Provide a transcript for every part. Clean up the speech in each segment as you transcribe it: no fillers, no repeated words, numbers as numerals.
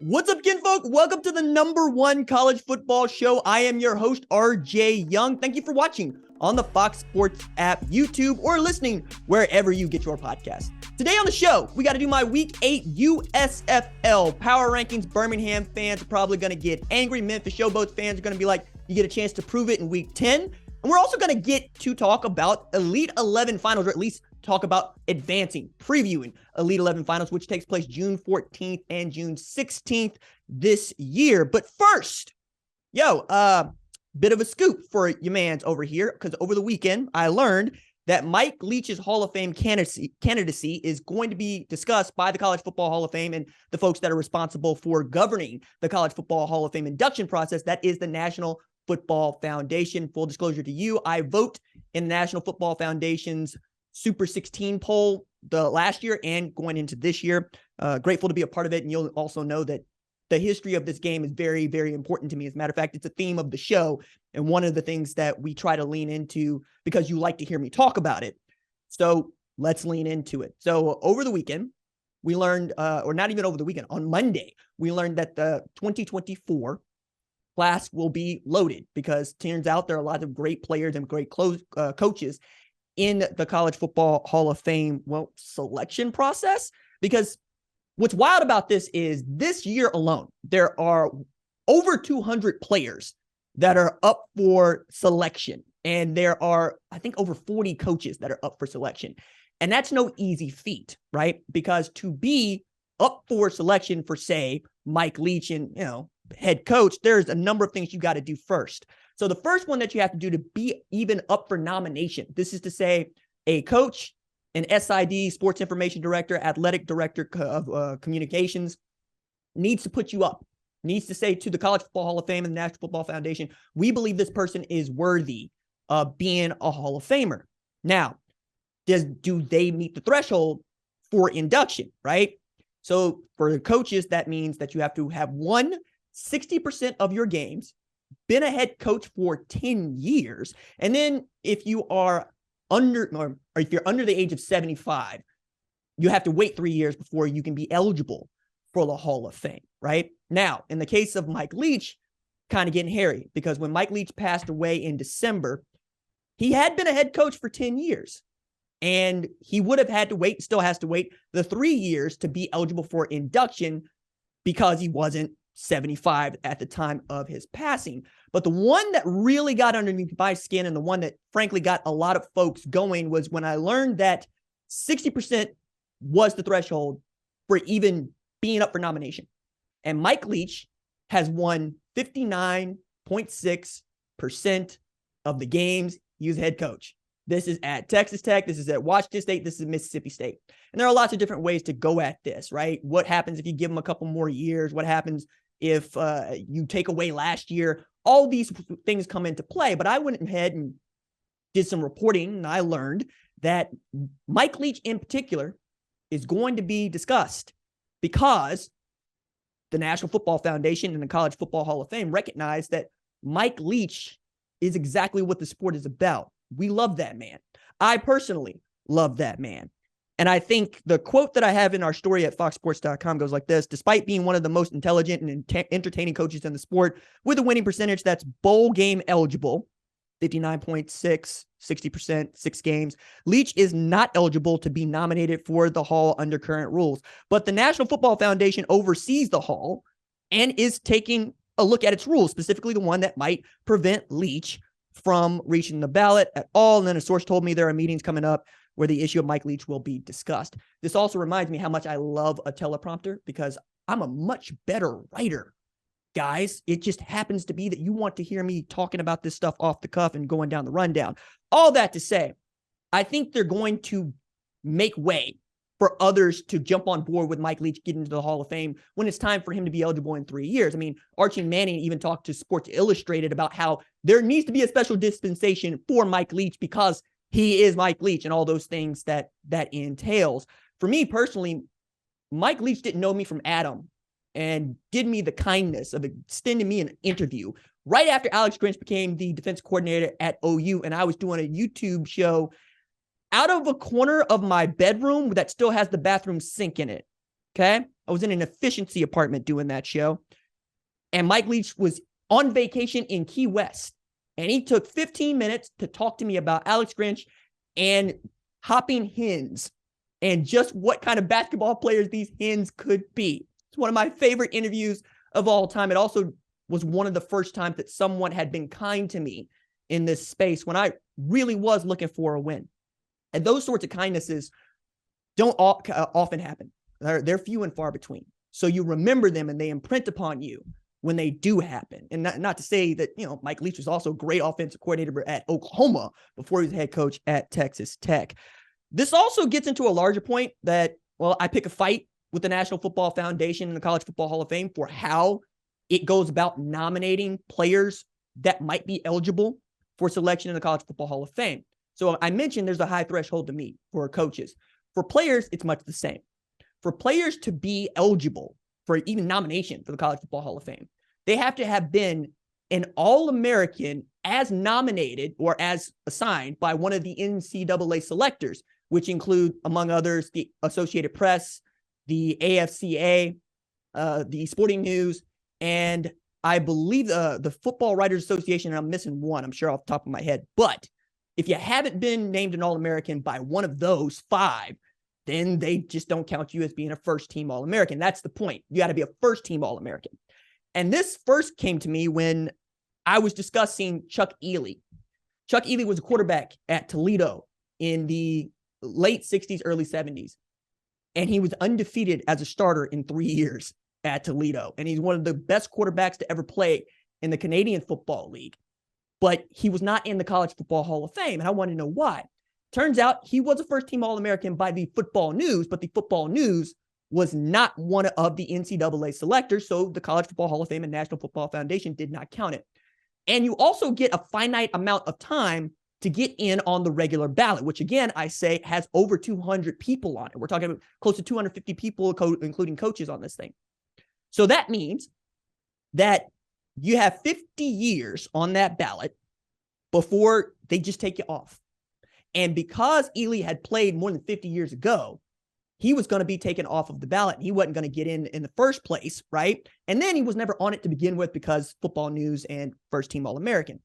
What's up, kinfolk? Welcome to the #1 college football show. I am your host, RJ Young. Thank you for watching on the Fox Sports app, YouTube, or listening wherever you get your podcast. Today on the show, we got to do my Week 8 USFL Power Rankings. Birmingham fans are probably going to get angry. Memphis Showboats fans are going to be like, you get a chance to prove it in Week 10. And we're also going to get to talk about Elite 11 finals, or at least talk about previewing Elite 11 finals, which takes place June 14th and June 16th this year. But first, bit of a scoop for your mans over here, because over the weekend, I learned that Mike Leach's Hall of Fame candidacy is going to be discussed by the College Football Hall of Fame and the folks that are responsible for governing the College Football Hall of Fame induction process. That is the National Football Foundation. Full disclosure to you, I vote in the National Football Foundation's Super 16 poll the last year and going into this year. Grateful to be a part of it. And you'll also know that the history of this game is very, very important to me. As a matter of fact, it's a theme of the show and one of the things that we try to lean into because you like to hear me talk about it. So let's lean into it. So over the weekend, we learned, or not even over the weekend, on Monday, we learned that the 2024 class will be loaded because it turns out there are a lot of great players and great coaches in the College Football Hall of Fame, selection process. Because what's wild about this is this year alone, there are over 200 players that are up for selection. And there are, I think, over 40 coaches that are up for selection. And that's no easy feat, right? Because to be up for selection for, say, Mike Leach and, head coach, there's a number of things you got to do first. So the first one that you have to do to be even up for nomination, this is to say a coach, an SID, sports information director, athletic director of communications, needs to put you up, needs to say to the College Football Hall of Fame and the National Football Foundation, we believe this person is worthy of being a Hall of Famer. Now, do they meet the threshold for induction, right? So for the coaches, that means that you have to have won 60% of your games, been a head coach for 10 years. And then if you are or if you're under the age of 75, you have to wait 3 years before you can be eligible for the Hall of Fame, right? Now, in the case of Mike Leach, kind of getting hairy, because when Mike Leach passed away in December, he had been a head coach for 10 years. And he would have had to wait, still has to wait, the 3 years to be eligible for induction because he wasn't 75 at the time of his passing. But the one that really got underneath my skin and the one that frankly got a lot of folks going was when I learned that 60% was the threshold for even being up for nomination. And Mike Leach has won 59.6% of the games he was head coach. This is at Texas Tech. This is at Washington State. This is Mississippi State. And there are lots of different ways to go at this, right? What happens if you give them a couple more years? What happens if you take away last year? All these things come into play. But I went ahead and did some reporting, and I learned that Mike Leach in particular is going to be discussed because the National Football Foundation and the College Football Hall of Fame recognize that Mike Leach is exactly what the sport is about. We love that man. I personally love that man. And I think the quote that I have in our story at foxsports.com goes like this: despite being one of the most intelligent and entertaining coaches in the sport with a winning percentage that's bowl game eligible, 59.6, 60%, 6 games, Leach is not eligible to be nominated for the Hall under current rules. But the National Football Foundation oversees the Hall and is taking a look at its rules, specifically the one that might prevent Leach from reaching the ballot at all. And then a source told me there are meetings coming up where the issue of Mike Leach will be discussed. This also reminds me how much I love a teleprompter because I'm a much better writer, guys. It just happens to be that you want to hear me talking about this stuff off the cuff and going down the rundown. All that to say, I think they're going to make way for others to jump on board with Mike Leach getting into the Hall of Fame when it's time for him to be eligible in 3 years. I mean, Archie Manning even talked to Sports Illustrated about how there needs to be a special dispensation for Mike Leach because he is Mike Leach and all those things that entails. For me personally, Mike Leach didn't know me from Adam and did me the kindness of extending me an interview right after Alex Grinch became the defense coordinator at OU, and I was doing a YouTube show out of a corner of my bedroom that still has the bathroom sink in it. Okay. I was in an efficiency apartment doing that show. And Mike Leach was on vacation in Key West. And he took 15 minutes to talk to me about Alex Grinch and hopping hens and just what kind of basketball players these hens could be. It's one of my favorite interviews of all time. It also was one of the first times that someone had been kind to me in this space when I really was looking for a win. And those sorts of kindnesses don't often happen. They're few and far between. So you remember them and they imprint upon you when they do happen. And not to say that, Mike Leach was also a great offensive coordinator at Oklahoma before he was head coach at Texas Tech. This also gets into a larger point that, I pick a fight with the National Football Foundation and the College Football Hall of Fame for how it goes about nominating players that might be eligible for selection in the College Football Hall of Fame. So I mentioned there's a high threshold to meet for coaches. For players, it's much the same. For players to be eligible for even nomination for the College Football Hall of Fame, they have to have been an All-American as nominated or as assigned by one of the NCAA selectors, which include, among others, the Associated Press, the AFCA, the Sporting News, and I believe the Football Writers Association, and I'm missing one, I'm sure off the top of my head. But if you haven't been named an All-American by one of those 5, then they just don't count you as being a first-team All-American. That's the point. You got to be a first-team All-American. And this first came to me when I was discussing Chuck Ely. Chuck Ely was a quarterback at Toledo in the late 60s, early 70s. And he was undefeated as a starter in 3 years at Toledo. And he's one of the best quarterbacks to ever play in the Canadian Football League. But he was not in the College Football Hall of Fame. And I want to know why. Turns out he was a first-team All-American by the Football News, but the Football News was not one of the NCAA selectors, so the College Football Hall of Fame and National Football Foundation did not count it. And you also get a finite amount of time to get in on the regular ballot, which, again, I say has over 200 people on it. We're talking about close to 250 people, including coaches, on this thing. So that means that you have 50 years on that ballot before they just take you off. And because Ely had played more than 50 years ago, he was going to be taken off of the ballot. And he wasn't going to get in the first place, right? And then he was never on it to begin with because Football News and First Team All-American.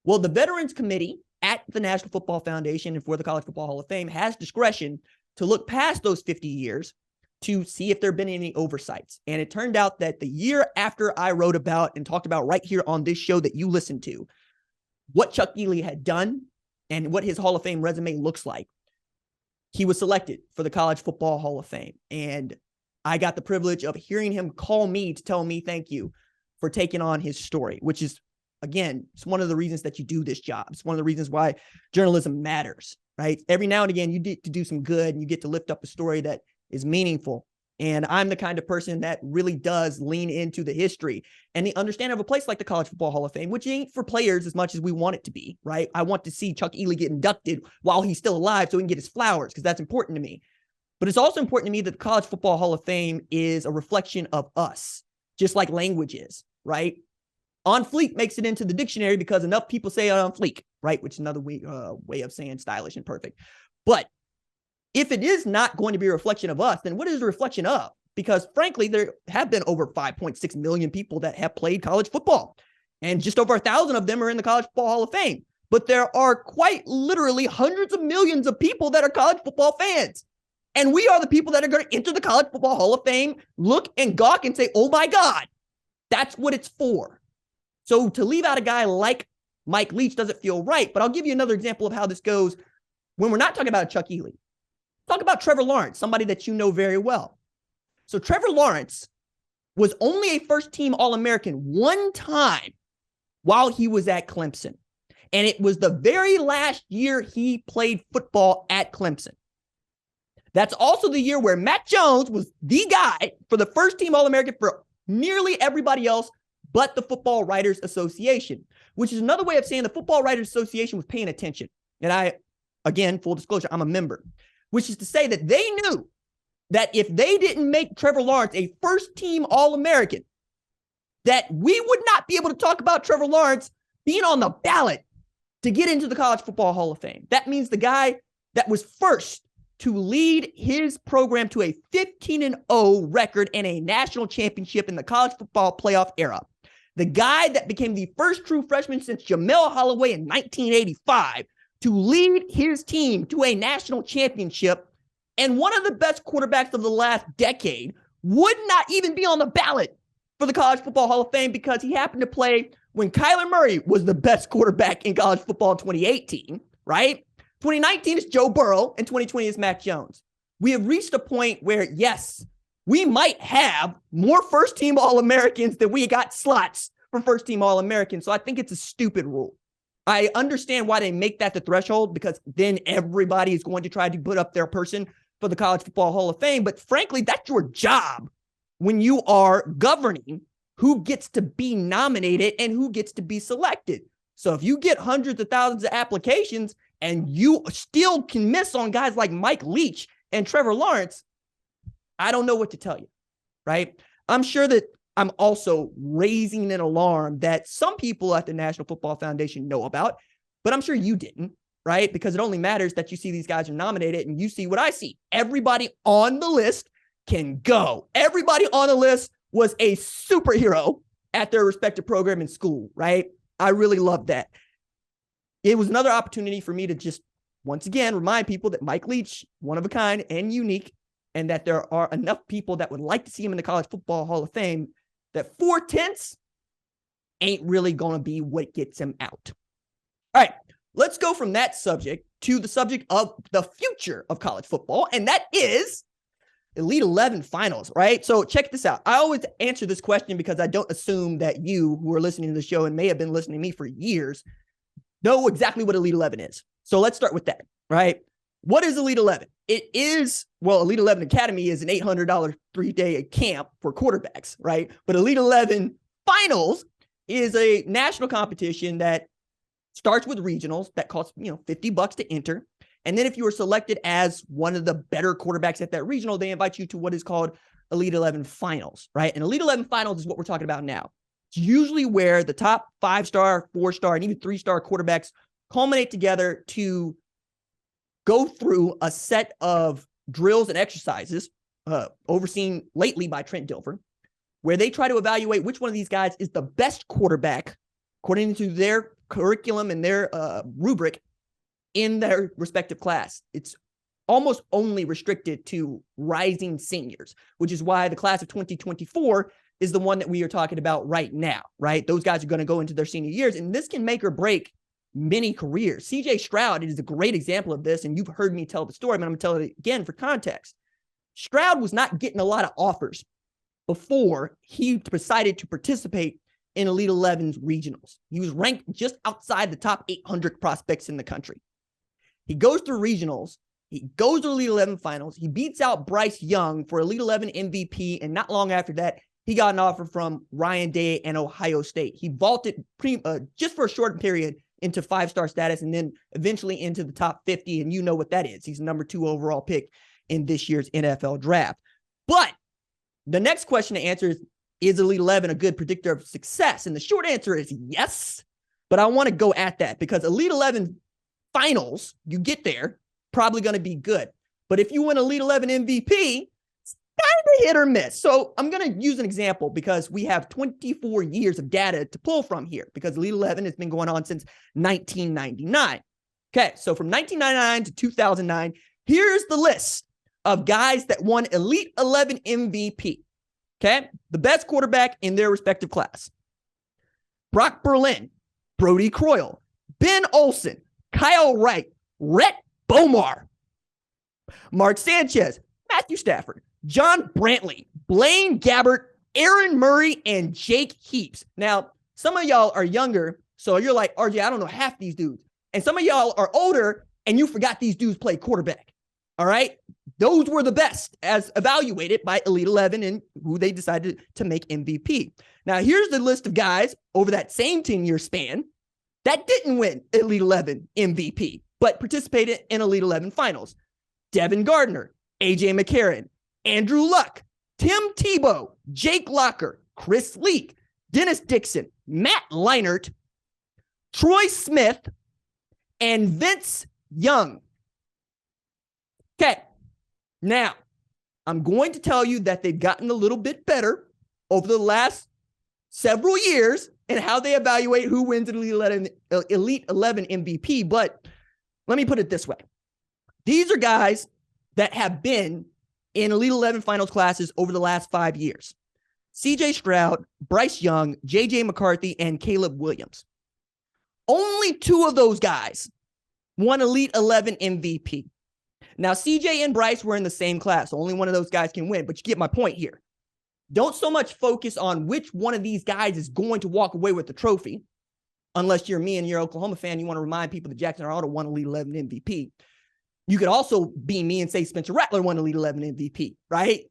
Well, the Veterans Committee at the National Football Foundation and for the College Football Hall of Fame has discretion to look past those 50 years to see if there have been any oversights. And it turned out that the year after I wrote about and talked about right here on this show that you listened to, what Chuck Ely had done and what his Hall of Fame resume looks like, he was selected for the College Football Hall of Fame. And I got the privilege of hearing him call me to tell me thank you for taking on his story, which is, again, it's one of the reasons that you do this job. It's one of the reasons why journalism matters, right? Every now and again, you get to do some good and you get to lift up a story that is meaningful. And I'm the kind of person that really does lean into the history and the understanding of a place like the College Football Hall of Fame, which ain't for players as much as we want it to be, right? I want to see Chuck Ely get inducted while he's still alive so he can get his flowers, because that's important to me. But it's also important to me that the College Football Hall of Fame is a reflection of us, just like language is, right? On fleek makes it into the dictionary because enough people say on fleek, right? Which is another way of saying stylish and perfect. But if it is not going to be a reflection of us, then what is a reflection of? Because frankly, there have been over 5.6 million people that have played college football, and just over 1,000 of them are in the College Football Hall of Fame. But there are quite literally hundreds of millions of people that are college football fans. And we are the people that are going to enter the College Football Hall of Fame, look and gawk and say, oh my God, that's what it's for. So to leave out a guy like Mike Leach doesn't feel right. But I'll give you another example of how this goes when we're not talking about Chuck Ely. Talk about Trevor Lawrence, somebody that you know very well. So Trevor Lawrence was only a first-team All-American one time while he was at Clemson. And it was the very last year he played football at Clemson. That's also the year where Mac Jones was the guy for the first-team All-American for nearly everybody else but the Football Writers Association, which is another way of saying the Football Writers Association was paying attention. And I, again, full disclosure, I'm a member. Which is to say that they knew that if they didn't make Trevor Lawrence a first-team All-American, that we would not be able to talk about Trevor Lawrence being on the ballot to get into the College Football Hall of Fame. That means the guy that was first to lead his program to a 15-0 record and a national championship in the college football playoff era. The guy that became the first true freshman since Jamel Holloway in 1985 to lead his team to a national championship, and one of the best quarterbacks of the last decade, would not even be on the ballot for the College Football Hall of Fame because he happened to play when Kyler Murray was the best quarterback in college football in 2018, right? 2019 is Joe Burrow, and 2020 is Mac Jones. We have reached a point where, yes, we might have more first-team All-Americans than we got slots for first-team All-Americans. So I think it's a stupid rule. I understand why they make that the threshold, because then everybody is going to try to put up their person for the College Football Hall of Fame. But frankly, that's your job when you are governing who gets to be nominated and who gets to be selected. So if you get hundreds of thousands of applications and you still can miss on guys like Mike Leach and Trevor Lawrence, I don't know what to tell you, right? I'm sure that I'm also raising an alarm that some people at the National Football Foundation know about, but I'm sure you didn't, right? Because it only matters that you see these guys are nominated and you see what I see. Everybody on the list can go. Everybody on the list was a superhero at their respective program in school, right? I really love that. It was another opportunity for me to just, once again, remind people that Mike Leach, one of a kind and unique, and that there are enough people that would like to see him in the College Football Hall of Fame, that 4/10 ain't really going to be what gets him out. All right, let's go from that subject to the subject of the future of college football, and that is Elite 11 finals, right? So check this out. I always answer this question because I don't assume that you who are listening to the show and may have been listening to me for years know exactly what Elite 11 is. So let's start with that, right? What is Elite 11? It is, well, Elite 11 Academy is an $800 3-day camp for quarterbacks, right? But Elite 11 Finals is a national competition that starts with regionals that costs, $50 to enter. And then if you are selected as one of the better quarterbacks at that regional, they invite you to what is called Elite 11 Finals, right? And Elite 11 Finals is what we're talking about now. It's usually where the top 5-star, 4-star, and even 3-star quarterbacks culminate together to go through a set of drills and exercises overseen lately by Trent Dilfer, where they try to evaluate which one of these guys is the best quarterback according to their curriculum and their rubric in their respective class. It's almost only restricted to rising seniors, which is why the class of 2024 is the one that we are talking about right now, right? Those guys are going to go into their senior years, and this can make or break many careers. CJ Stroud is a great example of this, and you've heard me tell the story, but I'm going to tell it again for context. Stroud was not getting a lot of offers before he decided to participate in Elite 11's regionals. He was ranked just outside the top 800 prospects in the country. He goes through regionals. He goes to Elite 11 finals. He beats out Bryce Young for Elite 11 MVP, and not long after that, he got an offer from Ryan Day and Ohio State. He vaulted just for a short period into 5-star status and then eventually into the top 50, and you know what that is. He's the number 2 overall pick in this year's NFL draft. But the next question to answer is Elite 11 a good predictor of success? And the short answer is yes, but I want to go at that because Elite 11 finals, you get there, probably going to be good. But if you win Elite 11 MVP, it's kind of hit or miss. So I'm going to use an example because we have 24 years of data to pull from here because Elite 11 has been going on since 1999. Okay, so from 1999 to 2009, here's the list of guys that won Elite 11 MVP. Okay, the best quarterback in their respective class. Brock Berlin, Brody Croyle, Ben Olsen, Kyle Wright, Rhett Bomar, Mark Sanchez, Matthew Stafford, John Brantley, Blaine Gabbert, Aaron Murray, and Jake Heaps. Now, some of y'all are younger, so you're like, RJ, I don't know half these dudes. And some of y'all are older, and you forgot these dudes play quarterback. All right? Those were the best as evaluated by Elite 11 and who they decided to make MVP. Now, here's the list of guys over that same 10-year span that didn't win Elite 11 MVP, but participated in Elite 11 finals. Devin Gardner, AJ McCarron, Andrew Luck, Tim Tebow, Jake Locker, Chris Leak, Dennis Dixon, Matt Leinart, Troy Smith, and Vince Young. Okay, Now, I'm going to tell you that they've gotten a little bit better over the last several years in how they evaluate who wins an Elite 11 MVP. But let me put it this way. These are guys that have been in Elite 11 finals classes over the last 5 years. CJ Stroud, Bryce Young, JJ McCarthy, and Caleb Williams. Only 2 of those guys won Elite 11 MVP. Now, CJ and Bryce were in the same class. So only one of those guys can win, but you get my point here. Don't so much focus on which one of these guys is going to walk away with the trophy. Unless you're me and you're an Oklahoma fan, you want to remind people that Jackson Arnold won Elite 11 MVP. You could also be me and say Spencer Rattler won Elite 11 MVP, right?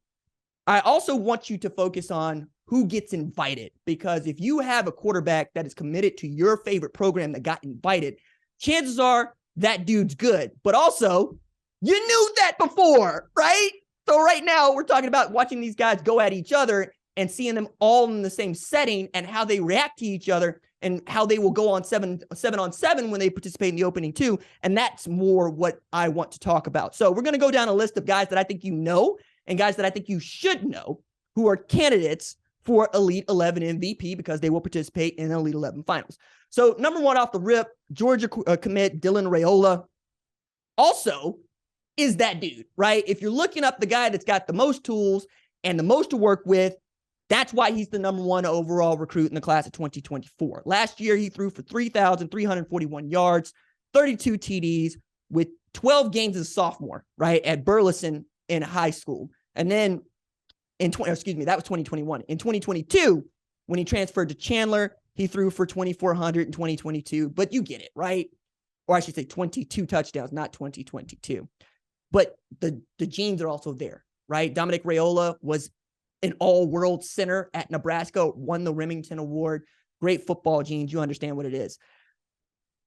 I also want you to focus on who gets invited, because if you have a quarterback that is committed to your favorite program that got invited, chances are that dude's good. But also, you knew that before, right? So right now, we're talking about watching these guys go at each other and seeing them all in the same setting and how they react to each other and how they will go on 7-on-7 when they participate in the opening 2. And that's more what I want to talk about. So we're going to go down a list of guys that I think you know and guys that I think you should know who are candidates for Elite 11 MVP because they will participate in Elite 11 finals. So number 1 off the rip, Georgia commit Dylan Raiola. Also, is that dude, right? If you're looking up the guy that's got the most tools and the most to work with, that's why he's the number 1 overall recruit in the class of 2024. Last year, he threw for 3,341 yards, 32 TDs with 12 games as a sophomore, right, at Burleson in high school. And then that was 2021. In 2022, when he transferred to Chandler, he threw for 2,400 in 2022, but you get it, right? Or I should say 22 touchdowns, not 2022. But the genes are also there, right? Dominic Raiola was an all-world center at Nebraska, won the Remington Award. Great football genes. You understand what it is.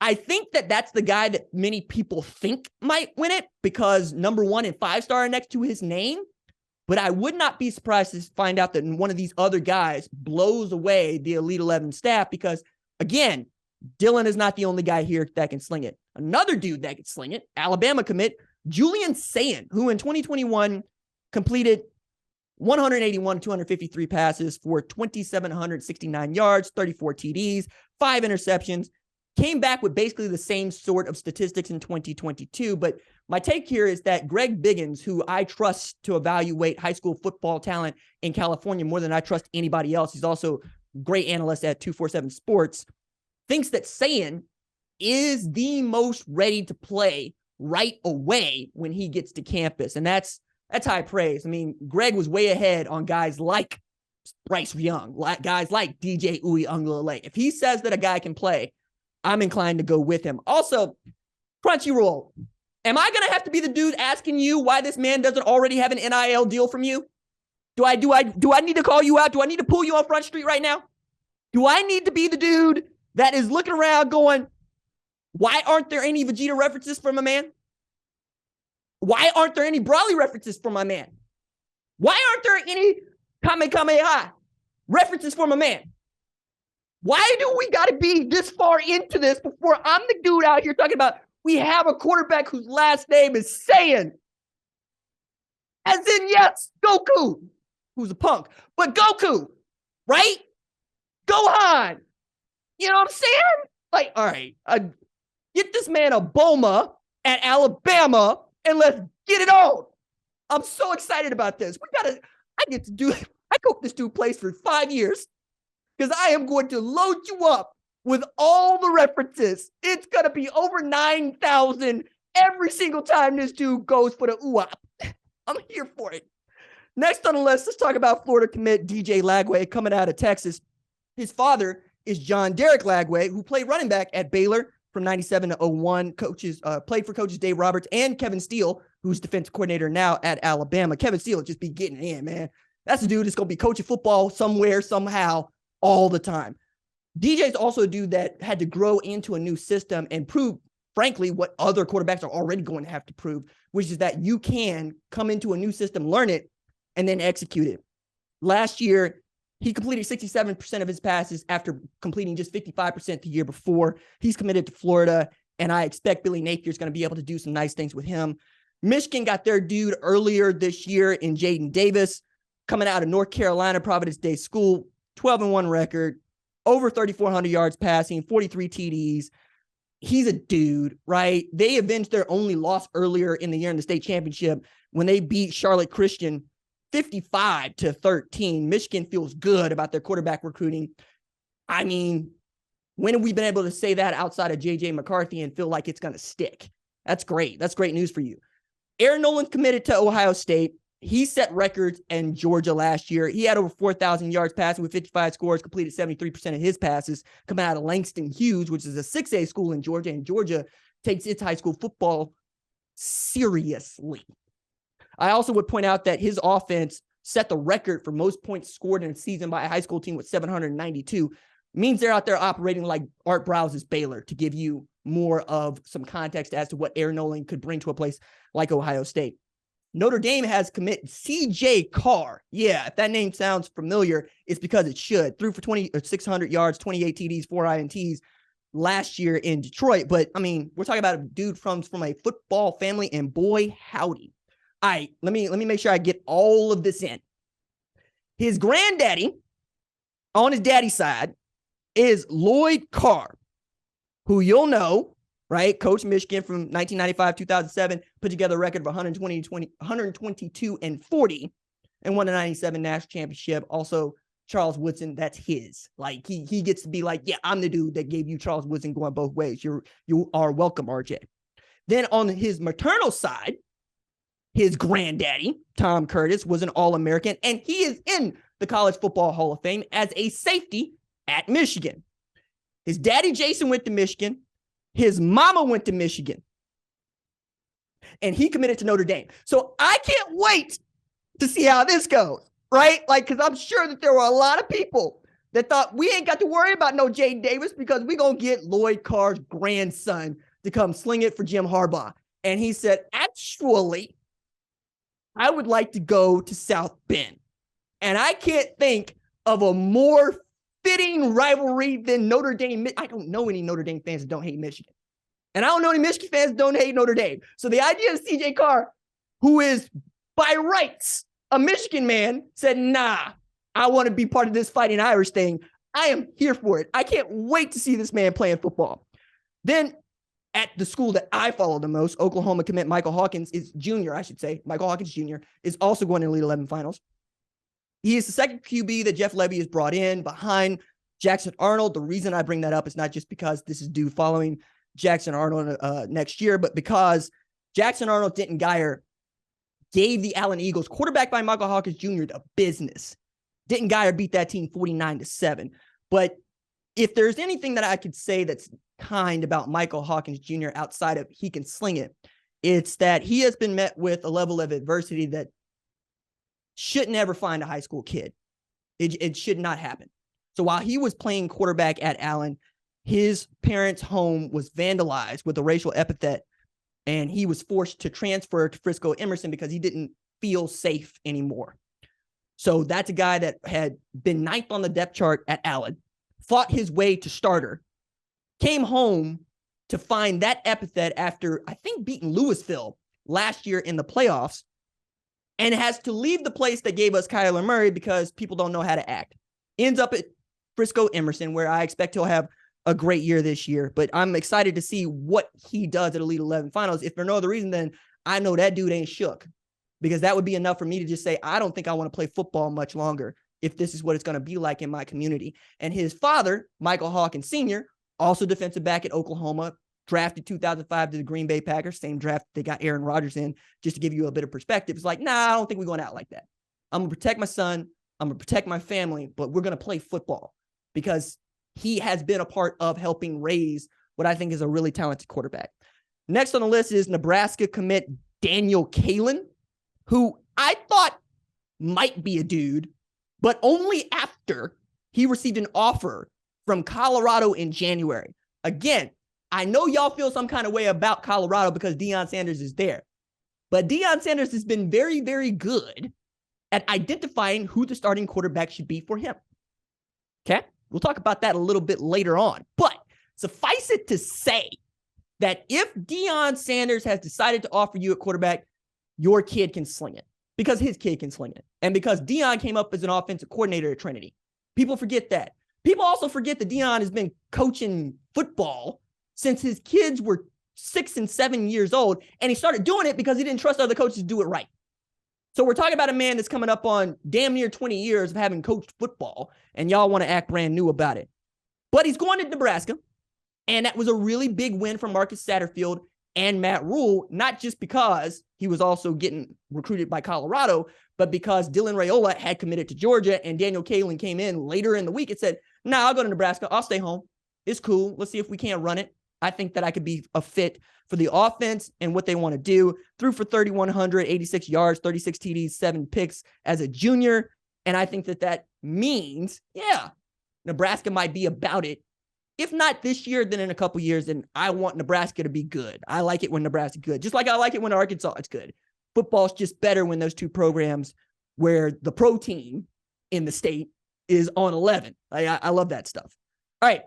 I think that that's the guy that many people think might win it because number 1 and 5-star are next to his name. But I would not be surprised to find out that one of these other guys blows away the Elite 11 staff because, again, Dylan is not the only guy here that can sling it. Another dude that can sling it, Alabama commit, Julian Sayin, who in 2021 completed 253 passes for 2,769 yards, 34 TDs, 5 interceptions, came back with basically the same sort of statistics in 2022. But my take here is that Greg Biggins, who I trust to evaluate high school football talent in California more than I trust anybody else, he's also a great analyst at 247 Sports, thinks that Sayin is the most ready to play right away when he gets to campus. And that's high praise. I mean, Greg was way ahead on guys like Bryce Young, guys like DJ Uiagalelei. If he says that a guy can play, I'm inclined to go with him. Also, Crunchyroll. Am I going to have to be the dude asking you why this man doesn't already have an NIL deal from you? Do I need to call you out? Do I need to pull you on Front Street right now? Do I need to be the dude that is looking around going, why aren't there any Vegeta references for my man? Why aren't there any Brawley references for my man? Why aren't there any Kamehameha references for my man? Why do we got to be this far into this before I'm the dude out here talking about we have a quarterback whose last name is Saiyan? As in, yes, Goku, who's a punk, but Goku, right? Gohan. You know what I'm saying? Like, all right, get this man a Boma at Alabama and let's get it on. I'm so excited about this. I hope this dude plays for 5 years because I am going to load you up with all the references. It's going to be over 9,000 every single time this dude goes for the UAP. I'm here for it. Next on the list, let's talk about Florida commit DJ Lagway coming out of Texas. His father is John Derek Lagway, who played running back at Baylor from 97 to 01. Played for coaches Dave Roberts and Kevin Steele, who's defensive coordinator now at Alabama. Kevin Steele will just be getting it in, man. That's a dude that's going to be coaching football somewhere, somehow, all the time. DJ's also a dude that had to grow into a new system and prove, frankly, what other quarterbacks are already going to have to prove, which is that you can come into a new system, learn it, and then execute it. Last year, he completed 67% of his passes after completing just 55% the year before. He's committed to Florida, and I expect Billy Napier is going to be able to do some nice things with him. Michigan got their dude earlier this year in Jaden Davis, coming out of North Carolina, Providence Day School, 12-1 record, over 3,400 yards passing, 43 TDs. He's a dude, right? They avenged their only loss earlier in the year in the state championship when they beat Charlotte Christian 55-13. Michigan feels good about their quarterback recruiting. I mean, when have we been able to say that outside of J.J. McCarthy and feel like it's going to stick? That's great. That's great news for you. Air Noland committed to Ohio State. He set records in Georgia last year. He had over 4,000 yards passing with 55 scores, completed 73% of his passes, coming out of Langston Hughes, which is a 6A school in Georgia, and Georgia takes its high school football seriously. I also would point out that his offense set the record for most points scored in a season by a high school team with 792. Means they're out there operating like Art Browse's Baylor, to give you more of some context as to what Air Noland could bring to a place like Ohio State. Notre Dame has committed C.J. Carr. Yeah, if that name sounds familiar, it's because it should. Threw for 600 yards, 28 TDs, 4 INTs last year in Detroit. But, I mean, we're talking about a dude from a football family, and boy, howdy. All right, let me make sure I get all of this in. His granddaddy, on his daddy's side, is Lloyd Carr, who you'll know, right? Coach Michigan from 1995, 2007, put together a record of 122 and 40 and won the 97 national championship. Also, Charles Woodson, that's his. Like, he gets to be like, yeah, I'm the dude that gave you Charles Woodson going both ways. You are welcome, RJ. Then on his maternal side, his granddaddy, Tom Curtis, was an All-American, and he is in the College Football Hall of Fame as a safety at Michigan. His daddy, Jason, went to Michigan. His mama went to Michigan. And he committed to Notre Dame. So I can't wait to see how this goes, right? Like, because I'm sure that there were a lot of people that thought we ain't got to worry about no Jaden Davis because we're going to get Lloyd Carr's grandson to come sling it for Jim Harbaugh. And he said, actually, I would like to go to South Bend. And I can't think of a more fitting rivalry than Notre Dame. I don't know any Notre Dame fans that don't hate Michigan. And I don't know any Michigan fans that don't hate Notre Dame. So the idea of C.J. Carr, who is by rights a Michigan man, said, nah, I want to be part of this Fighting Irish thing. I am here for it. I can't wait to see this man playing football. Then at the school that I follow the most, Oklahoma commit Michael Hawkins Michael Hawkins Jr. is also going to Elite 11 finals. He is the second QB that Jeff Lebby has brought in behind Jackson Arnold. The reason I bring that up is not just because this is due following Jackson Arnold next year, but because Jackson Arnold, Denton Geyer gave the Allen Eagles, quarterback by Michael Hawkins Jr., the business. Denton Geyer beat that team 49-7. But if there's anything that I could say that's kind about Michael Hawkins Jr. outside of he can sling it, it's that he has been met with a level of adversity that shouldn't ever find a high school kid. It should not happen. So while he was playing quarterback at Allen, his parents' home was vandalized with a racial epithet, and he was forced to transfer to Frisco Emerson because he didn't feel safe anymore. So that's a guy that had been ninth on the depth chart at Allen, fought his way to starter, came home to find that epithet after, I think, beating Louisville last year in the playoffs, and has to leave the place that gave us Kyler Murray because people don't know how to act. Ends up at Frisco Emerson, where I expect he'll have a great year this year. But I'm excited to see what he does at Elite 11 finals. If for no other reason, then I know that dude ain't shook, because that would be enough for me to just say, I don't think I want to play football much longer if this is what it's going to be like in my community. And his father, Michael Hawkins Sr., also defensive back at Oklahoma, drafted 2005 to the Green Bay Packers, same draft they got Aaron Rodgers in, just to give you a bit of perspective. It's like, nah, I don't think we're going out like that. I'm going to protect my son. I'm going to protect my family, but we're going to play football, because he has been a part of helping raise what I think is a really talented quarterback. Next on the list is Nebraska commit Daniel Kalin, who I thought might be a dude, but only after he received an offer from Colorado in January. Again, I know y'all feel some kind of way about Colorado because Deion Sanders is there, but Deion Sanders has been very, very good at identifying who the starting quarterback should be for him. Okay? We'll talk about that a little bit later on, but suffice it to say that if Deion Sanders has decided to offer you a quarterback, your kid can sling it, because his kid can sling it. And because Deion came up as an offensive coordinator at Trinity. People forget that. People also forget that Deion has been coaching football since his kids were 6 and 7 years old. And he started doing it because he didn't trust other coaches to do it right. So we're talking about a man that's coming up on damn near 20 years of having coached football, and y'all want to act brand new about it. But he's going to Nebraska, and that was a really big win for Marcus Satterfield and Matt Rule, not just because he was also getting recruited by Colorado, but because Dylan Raiola had committed to Georgia, and Daniel Kalin came in later in the week and said, nah, I'll go to Nebraska. I'll stay home. It's cool. Let's see if we can't run it. I think that I could be a fit for the offense and what they want to do. Threw for 3,186 yards, 36 TDs, 7 picks as a junior. And I think that means, yeah, Nebraska might be about it. If not this year, then in a couple years, and I want Nebraska to be good. I like it when Nebraska's good, just like I like it when Arkansas is good. Football's just better when those two programs where the pro team in the state is on 11. I love that stuff. All right.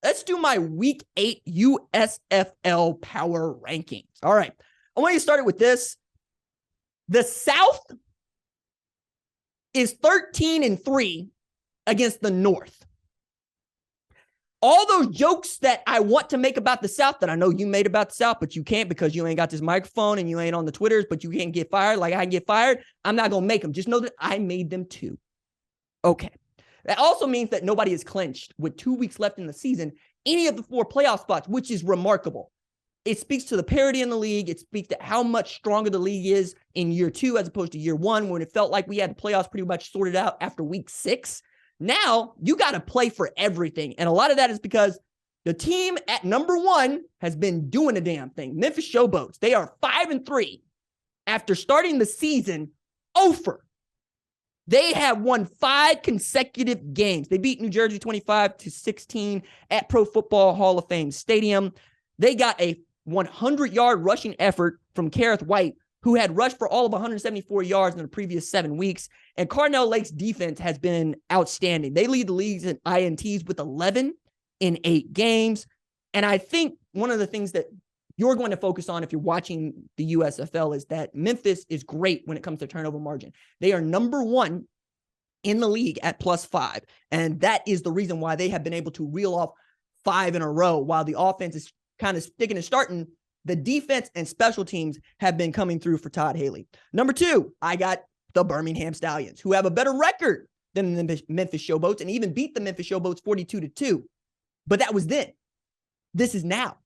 Let's do my Week 8 USFL Power Rankings. All right. I want you to start it with this. The South is 13-3 against the North. All those jokes that I want to make about the South that I know you made about the South, but you can't because you ain't got this microphone and you ain't on the Twitters, but you can't get fired like I can get fired. I'm not going to make them. Just know that I made them too. Okay. That also means that nobody is clinched with 2 weeks left in the season, any of the 4 playoff spots, which is remarkable. It speaks to the parity in the league. It speaks to how much stronger the league is in year 2 as opposed to year 1, when it felt like we had the playoffs pretty much sorted out after week 6. Now you got to play for everything. And a lot of that is because the team at number 1 has been doing a damn thing. Memphis Showboats, they are 5-3 after starting the season over. They have won 5 consecutive games. They beat New Jersey 25-16 at Pro Football Hall of Fame Stadium. They got a 100-yard rushing effort from Kareth White, who had rushed for all of 174 yards in the previous 7 weeks. And Carnell Lake's defense has been outstanding. They lead the leagues in INTs with 11 in 8 games. And I think one of the things that you're going to focus on if you're watching the USFL is that Memphis is great when it comes to turnover margin. They are number 1 in the league at +5. And that is the reason why they have been able to reel off 5 in a row while the offense is kind of sticking and starting. The defense and special teams have been coming through for Todd Haley. Number 2, I got the Birmingham Stallions, who have a better record than the Memphis Showboats and even beat the Memphis Showboats 42-2. But that was then. This is now.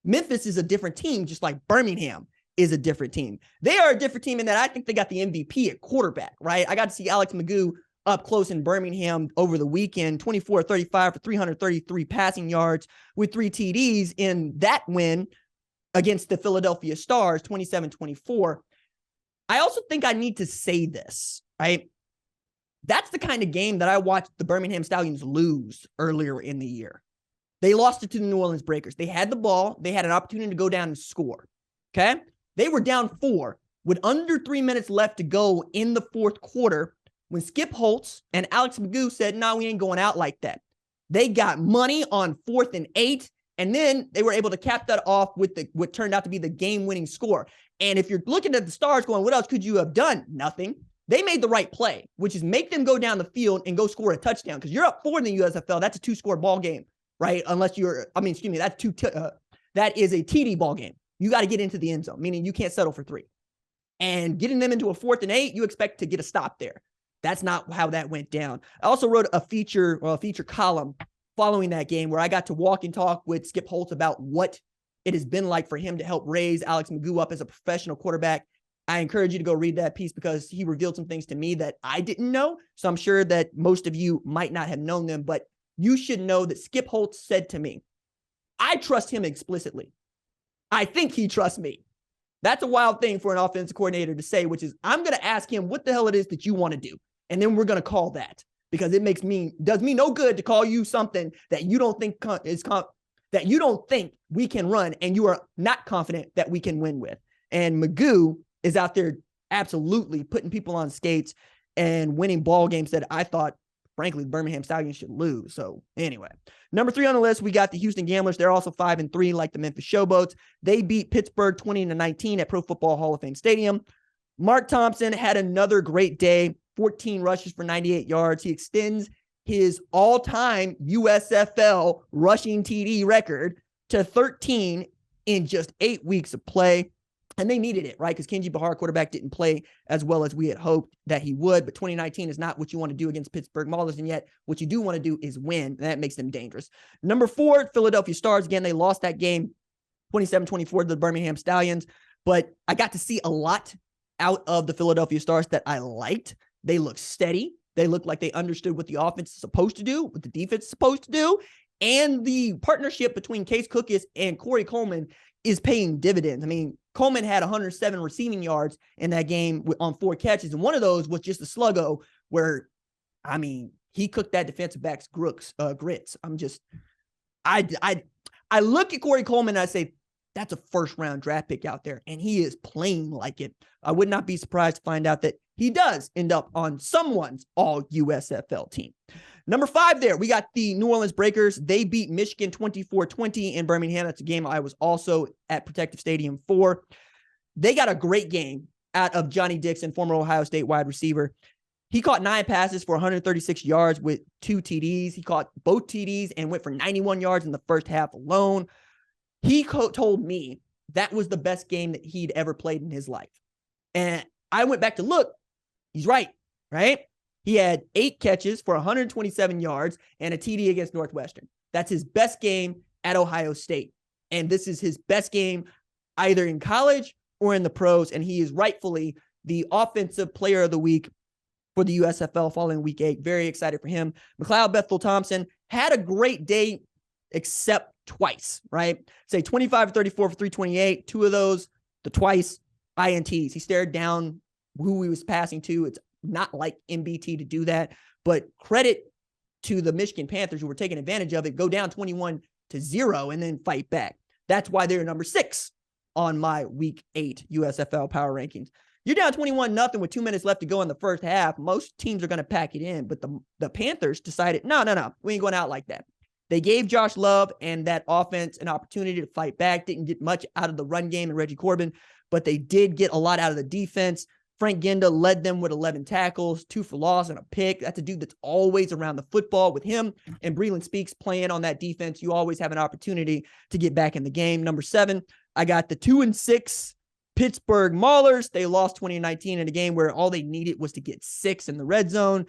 Memphis is a different team, just like Birmingham is a different team. They are a different team in that I think they got the MVP at quarterback, right? I got to see Alex Magoo up close in Birmingham over the weekend, 24-35 for 333 passing yards with 3 TDs in that win against the Philadelphia Stars, 27-24. I also think I need to say this, right? That's the kind of game that I watched the Birmingham Stallions lose earlier in the year. They lost it to the New Orleans Breakers. They had the ball. They had an opportunity to go down and score, okay? They were down 4 with under 3 minutes left to go in the 4th quarter when Skip Holtz and Alex Magoo said, no, we ain't going out like that. They got money on 4th and 8, and then they were able to cap that off with what turned out to be the game-winning score. And if you're looking at the Stars going, what else could you have done? Nothing. They made the right play, which is make them go down the field and go score a touchdown, because you're up 4 in the USFL. That's a 2-score ball game, right? Unless that is a TD ball game. You got to get into the end zone, meaning you can't settle for 3. And getting them into a 4th and 8, you expect to get a stop there. That's not how that went down. I also wrote a feature column following that game where I got to walk and talk with Skip Holtz about what it has been like for him to help raise Alex Magoo up as a professional quarterback. I encourage you to go read that piece because he revealed some things to me that I didn't know. So I'm sure that most of you might not have known them, but you should know that Skip Holtz said to me, I trust him explicitly. I think he trusts me. That's a wild thing for an offensive coordinator to say, which is I'm going to ask him what the hell it is that you want to do. And then we're going to call that, because it does me no good to call you something that you don't think that you don't think we can run and you are not confident that we can win with. And Magoo is out there absolutely putting people on skates and winning ball games that I thought frankly, the Birmingham Stallions should lose. So anyway, number 3 on the list, we got the Houston Gamblers. They're also 5-3, like the Memphis Showboats. They beat Pittsburgh 20-19 at Pro Football Hall of Fame Stadium. Mark Thompson had another great day, 14 rushes for 98 yards. He extends his all-time USFL rushing TD record to 13 in just 8 weeks of play. And they needed it, right? Because Kenji Bahar, quarterback, didn't play as well as we had hoped that he would. But 2019 is not what you want to do against Pittsburgh Maulers. And yet what you do want to do is win. And that makes them dangerous. Number 4, Philadelphia Stars. Again, they lost that game 27-24 to the Birmingham Stallions. But I got to see a lot out of the Philadelphia Stars that I liked. They look steady. They look like they understood what the offense is supposed to do, what the defense is supposed to do. And the partnership between Case Cookus and Corey Coleman is paying dividends. I mean, Coleman had 107 receiving yards in that game on 4 catches. And one of those was just a sluggo where, I mean, he cooked that defensive back's grits. I look at Corey Coleman and I say, that's a first-round draft pick out there, and he is playing like it. I would not be surprised to find out that he does end up on someone's all-USFL team. Number 5 there, we got the New Orleans Breakers. They beat Michigan 24-20 in Birmingham. That's a game I was also at Protective Stadium for. They got a great game out of Johnny Dixon, former Ohio State wide receiver. He caught 9 passes for 136 yards with 2 TDs. He caught both TDs and went for 91 yards in the first half alone. He told me that was the best game that he'd ever played in his life. And I went back to look. He's right? He had 8 catches for 127 yards and a TD against Northwestern. That's his best game at Ohio State. And this is his best game either in college or in the pros. And he is rightfully the offensive player of the week for the USFL following week 8. Very excited for him. McLeod Bethel-Thompson had a great day except twice, right? Say 25-34 for 328. 2 of those, the twice, INTs. He stared down who he was passing to. It's not like MBT to do that, but credit to the Michigan Panthers who were taking advantage of it, go down 21-0 and then fight back. That's why they're number 6 on my week 8 USFL Power Rankings. You're down 21-0 with 2 minutes left to go in the first half. Most teams are going to pack it in, but the Panthers decided, no, we ain't going out like that. They gave Josh Love and that offense an opportunity to fight back. Didn't get much out of the run game and Reggie Corbin, but they did get a lot out of the defense. Frank Ginda led them with 11 tackles, 2 for loss, and a pick. That's a dude that's always around the football. With him and Breland Speaks playing on that defense, you always have an opportunity to get back in the game. Number 7, I got the 2-6 Pittsburgh Maulers. They lost 2019 in a game where all they needed was to get 6 in the red zone.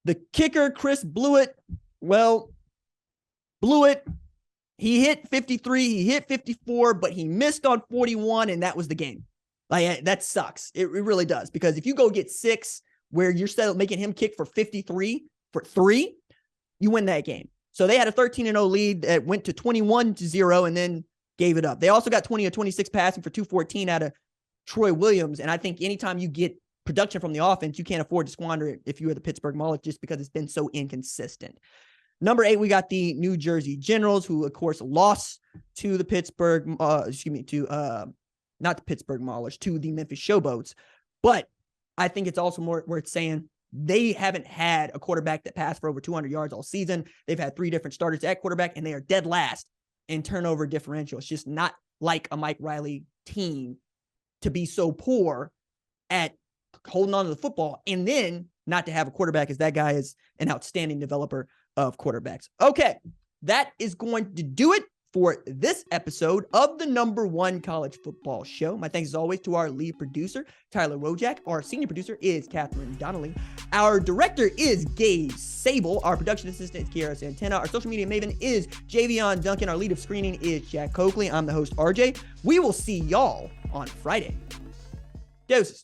The kicker, Chris Blewett, he hit 53, he hit 54, but he missed on 41, and that was the game. Like, that sucks. It really does, because if you go get 6 where you're still making him kick for 53 for 3, you win that game. So they had a 13-0 lead that went to 21-0 and then gave it up. They also got 20 of 26 passing for 214 out of Troy Williams, and I think anytime you get production from the offense, you can't afford to squander it if you are the Pittsburgh Maulers, just because it's been so inconsistent. Number 8, we got the New Jersey Generals, who, of course, lost to the not the Pittsburgh Maulers, to the Memphis Showboats. But I think it's also more worth saying they haven't had a quarterback that passed for over 200 yards all season. They've had 3 different starters at quarterback, and they are dead last in turnover differential. It's just not like a Mike Riley team to be so poor at holding on to the football and then not to have a quarterback, as that guy is an outstanding developer of quarterbacks. Okay, that is going to do it for this episode of the number 1 college football show. My thanks as always to our lead producer, Tyler Wojak. Our senior producer is Catherine Donnelly. Our director is Gabe Sable. Our production assistant is Kiara Santana. Our social media maven is Javion Duncan. Our lead of screening is Jack Coakley. I'm the host, RJ. We will see y'all on Friday. Deuces.